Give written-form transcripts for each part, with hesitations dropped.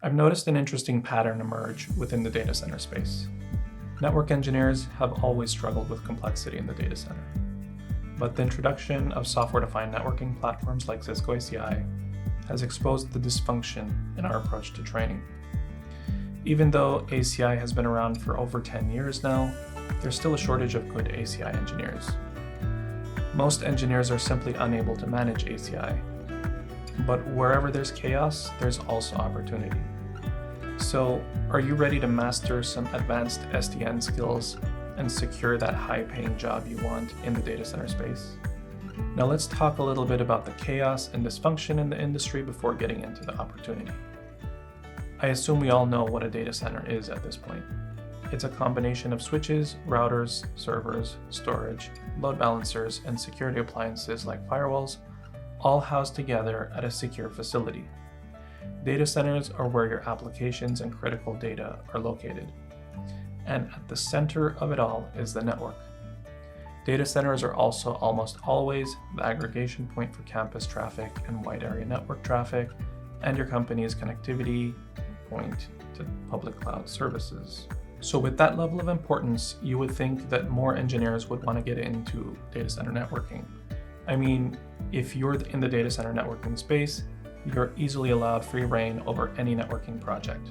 I've noticed an interesting pattern emerge within the data center space. Network engineers have always struggled with complexity in the data center, but the introduction of software-defined networking platforms like Cisco ACI has exposed the dysfunction in our approach to training. Even though ACI has been around for over 10 years now, there's still a shortage of good ACI engineers. Most engineers are simply unable to manage ACI, but wherever there's chaos, there's also opportunity. So, are you ready to master some advanced SDN skills and secure that high-paying job you want in the data center space? Now let's talk a little bit about the chaos and dysfunction in the industry before getting into the opportunity. I assume we all know what a data center is at this point. It's a combination of switches, routers, servers, storage, load balancers, and security appliances like firewalls, all housed together at a secure facility. Data centers are where your applications and critical data are located. And at the center of it all is the network. Data centers are also almost always the aggregation point for campus traffic and wide area network traffic, and your company's connectivity point to public cloud services. So with that level of importance, you would think that more engineers would want to get into data center networking. I mean, if you're in the data center networking space, you're easily allowed free reign over any networking project.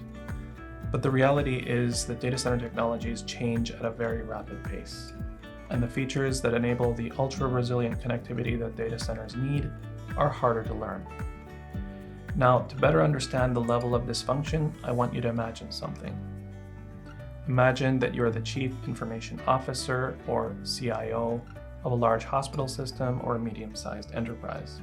But the reality is that data center technologies change at a very rapid pace, and the features that enable the ultra-resilient connectivity that data centers need are harder to learn. Now, to better understand the level of dysfunction, I want you to imagine something. Imagine that you're the Chief Information Officer or CIO of a large hospital system or a medium-sized enterprise.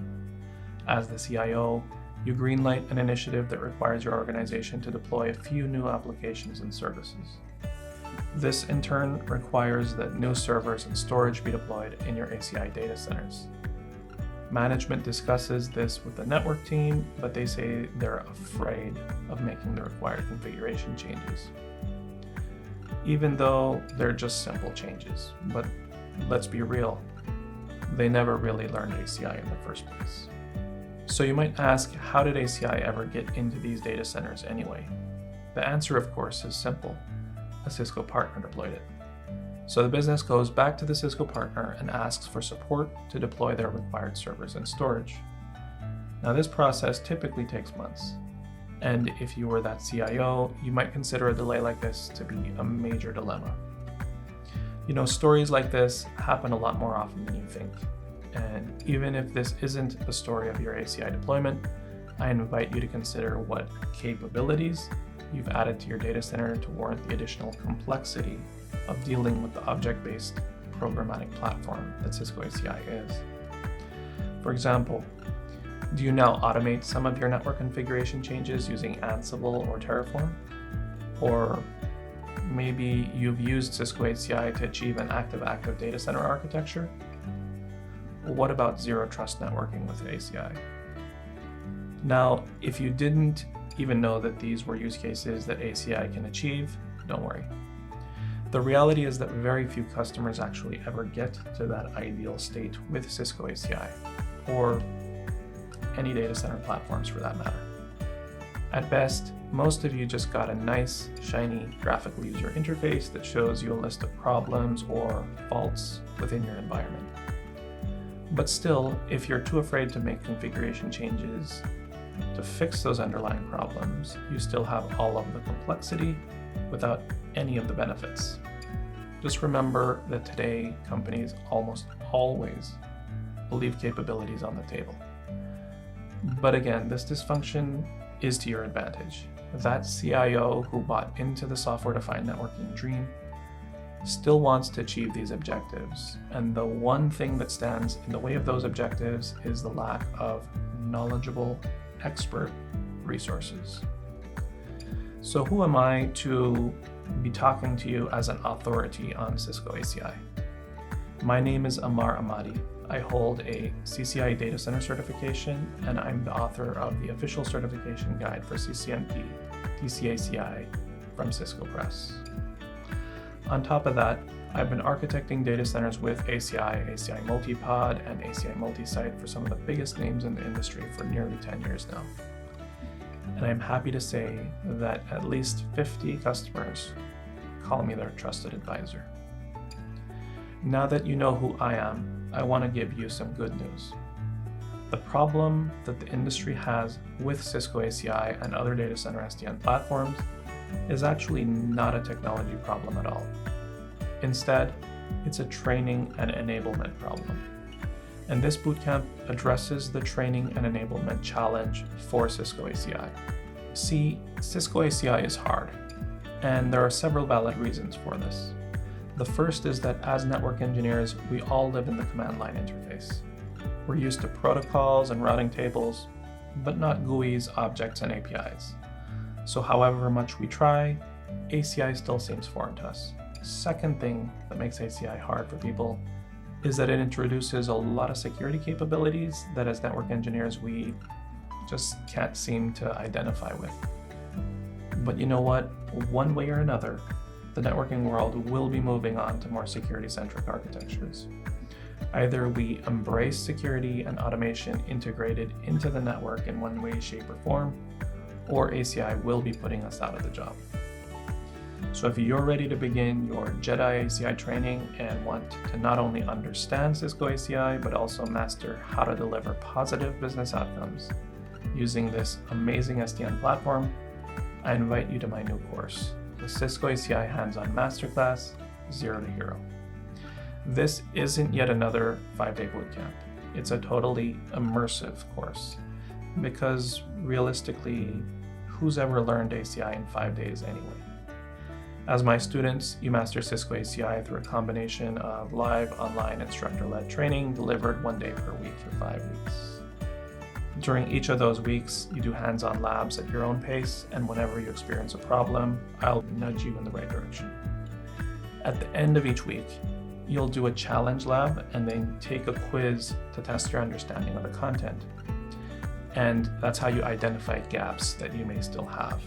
As the CIO, you greenlight an initiative that requires your organization to deploy a few new applications and services. This in turn requires that new servers and storage be deployed in your ACI data centers. Management discusses this with the network team, but they say they're afraid of making the required configuration changes. Even though they're just simple changes, but let's be real, they never really learned ACI in the first place. So you might ask, how did ACI ever get into these data centers anyway? The answer, of course, is simple. A Cisco partner deployed it. So the business goes back to the Cisco partner and asks for support to deploy their required servers and storage. Now this process typically takes months. And if you were that CIO, you might consider a delay like this to be a major dilemma. You know, stories like this happen a lot more often than you think. And even if this isn't the story of your ACI deployment, I invite you to consider what capabilities you've added to your data center to warrant the additional complexity of dealing with the object-based programmatic platform that Cisco ACI is. For example, do you now automate some of your network configuration changes using Ansible or Terraform? Or maybe you've used Cisco ACI to achieve an active-active data center architecture? What about zero trust networking with ACI? Now, if you didn't even know that these were use cases that ACI can achieve, don't worry. The reality is that very few customers actually ever get to that ideal state with Cisco ACI, or any data center platforms for that matter. At best, most of you just got a nice, shiny graphical user interface that shows you a list of problems or faults within your environment. But still, if you're too afraid to make configuration changes to fix those underlying problems, you still have all of the complexity without any of the benefits. Just remember that today, companies almost always will leave capabilities on the table. But again, this dysfunction is to your advantage. That CIO who bought into the software-defined networking dream still wants to achieve these objectives, and the one thing that stands in the way of those objectives is the lack of knowledgeable expert resources. So who am I to be talking to you as an authority on Cisco ACI? My name is Ammar Ahmadi. I hold a CCI data center certification, and I'm the author of the official certification guide for CCNP DCACI from Cisco Press. On top of that, I've been architecting data centers with ACI, ACI Multipod, and ACI Multisite for some of the biggest names in the industry for nearly 10 years now. and I'm happy to say that at least 50 customers call me their trusted advisor. Now that you know who I am, I want to give you some good news. The problem that the industry has with Cisco ACI and other data center SDN platforms is actually not a technology problem at all. Instead, it's a training and enablement problem. And this bootcamp addresses the training and enablement challenge for Cisco ACI. See, Cisco ACI is hard, and there are several valid reasons for this. The first is that as network engineers, we all live in the command line interface. We're used to protocols and routing tables, but not GUIs, objects, and APIs. So however much we try, ACI still seems foreign to us. Second thing that makes ACI hard for people is that it introduces a lot of security capabilities that as network engineers we just can't seem to identify with. But you know what? One way or another, the networking world will be moving on to more security-centric architectures. Either we embrace security and automation integrated into the network in one way, shape, or form, or ACI will be putting us out of the job. So if you're ready to begin your JEDI ACI training and want to not only understand Cisco ACI, but also master how to deliver positive business outcomes using this amazing SDN platform, I invite you to my new course, the Cisco ACI Hands-On Masterclass, 0 to Hero. This isn't yet another 5-day bootcamp. It's a totally immersive course, because realistically, who's ever learned ACI in 5 days anyway? As my students, you master Cisco ACI through a combination of live, online, instructor-led training delivered 1 day per week for 5 weeks. During each of those weeks, you do hands-on labs at your own pace, and whenever you experience a problem, I'll nudge you in the right direction. At the end of each week, you'll do a challenge lab and then take a quiz to test your understanding of the content. And that's how you identify gaps that you may still have.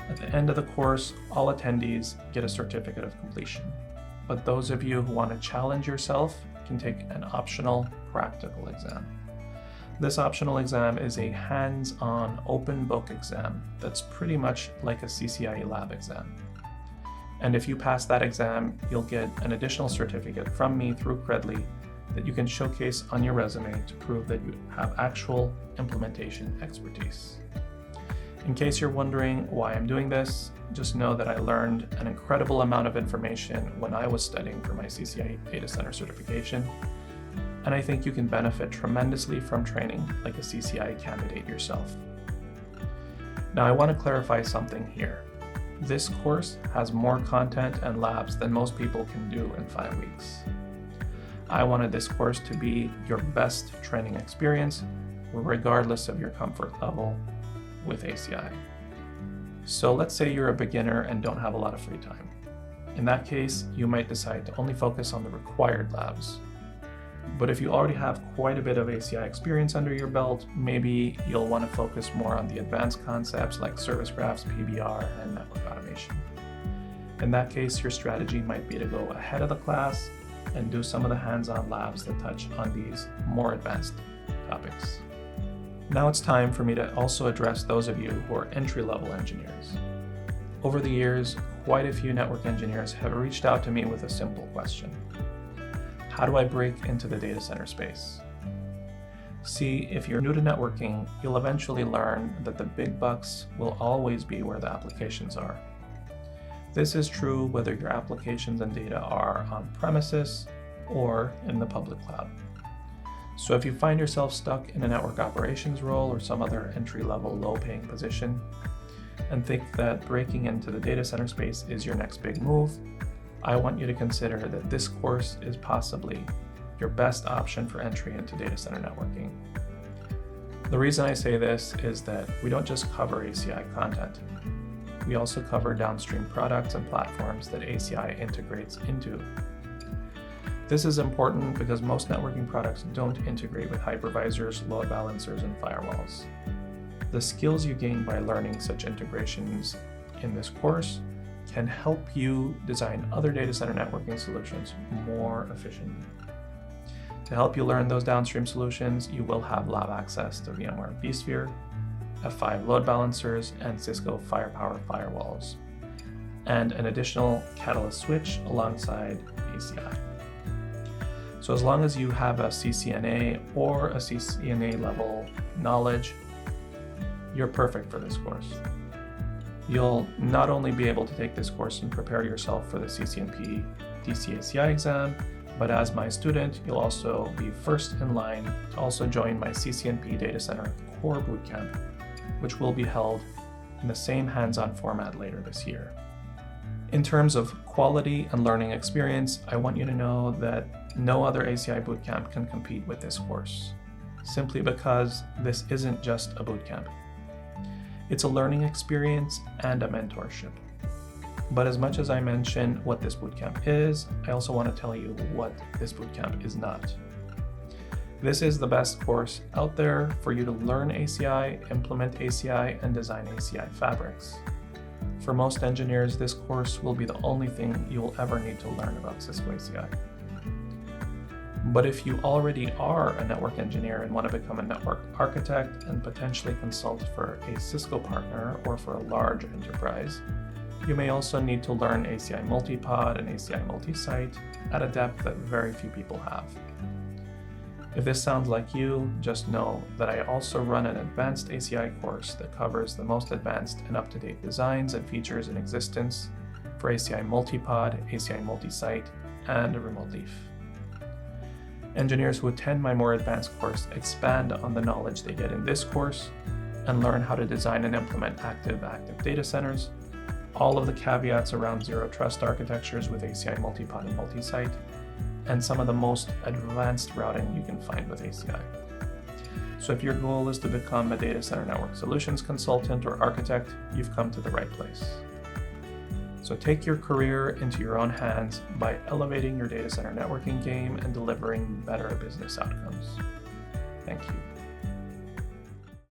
At the end of the course, all attendees get a certificate of completion. But those of you who want to challenge yourself can take an optional practical exam. This optional exam is a hands-on open book exam that's pretty much like a CCIE lab exam. And if you pass that exam, you'll get an additional certificate from me through Credly that you can showcase on your resume to prove that you have actual implementation expertise. In case you're wondering why I'm doing this, just know that I learned an incredible amount of information when I was studying for my CCIE data center certification, and I think you can benefit tremendously from training like a CCIE candidate yourself. Now I want to clarify something here. This course has more content and labs than most people can do in 5 weeks. I wanted this course to be your best training experience, regardless of your comfort level with ACI. So let's say you're a beginner and don't have a lot of free time. In that case, you might decide to only focus on the required labs. But if you already have quite a bit of ACI experience under your belt, maybe you'll want to focus more on the advanced concepts like service graphs, PBR, and network automation. In that case, your strategy might be to go ahead of the class and do some of the hands-on labs that touch on these more advanced topics. Now it's time for me to also address those of you who are entry-level engineers. Over the years, quite a few network engineers have reached out to me with a simple question. How do I break into the data center space? See, if you're new to networking, you'll eventually learn that the big bucks will always be where the applications are. This is true whether your applications and data are on premises or in the public cloud. So if you find yourself stuck in a network operations role or some other entry-level low-paying position and think that breaking into the data center space is your next big move, I want you to consider that this course is possibly your best option for entry into data center networking. The reason I say this is that we don't just cover ACI content. We also cover downstream products and platforms that ACI integrates into. This is important because most networking products don't integrate with hypervisors, load balancers, and firewalls. The skills you gain by learning such integrations in this course can help you design other data center networking solutions more efficiently. To help you learn those downstream solutions, you will have lab access to VMware vSphere, F5 load balancers, and Cisco Firepower firewalls, and an additional Catalyst switch alongside ACI. So as long as you have a CCNA or a CCNA level knowledge, you're perfect for this course. You'll not only be able to take this course and prepare yourself for the CCNP DCACI exam, but as my student, you'll also be first in line to also join my CCNP Data Center Core Bootcamp, which will be held in the same hands-on format later this year. In terms of quality and learning experience, I want you to know that no other ACI bootcamp can compete with this course, simply because this isn't just a bootcamp. It's a learning experience and a mentorship. But as much as I mention what this bootcamp is, I also want to tell you what this bootcamp is not. This is the best course out there for you to learn ACI, implement ACI, and design ACI fabrics. For most engineers, this course will be the only thing you will ever need to learn about Cisco ACI. But if you already are a network engineer and want to become a network architect and potentially consult for a Cisco partner or for a large enterprise, you may also need to learn ACI multipod and ACI multi-site at a depth that very few people have. If this sounds like you, just know that I also run an advanced ACI course that covers the most advanced and up-to-date designs and features in existence for ACI multipod, ACI multi-site, and remote leaf. Engineers who attend my more advanced course expand on the knowledge they get in this course and learn how to design and implement active data centers, all of the caveats around zero trust architectures with ACI multipod and multi-site, and some of the most advanced routing you can find with ACI. So if your goal is to become a data center network solutions consultant or architect, you've come to the right place. So take your career into your own hands by elevating your data center networking game and delivering better business outcomes. Thank you.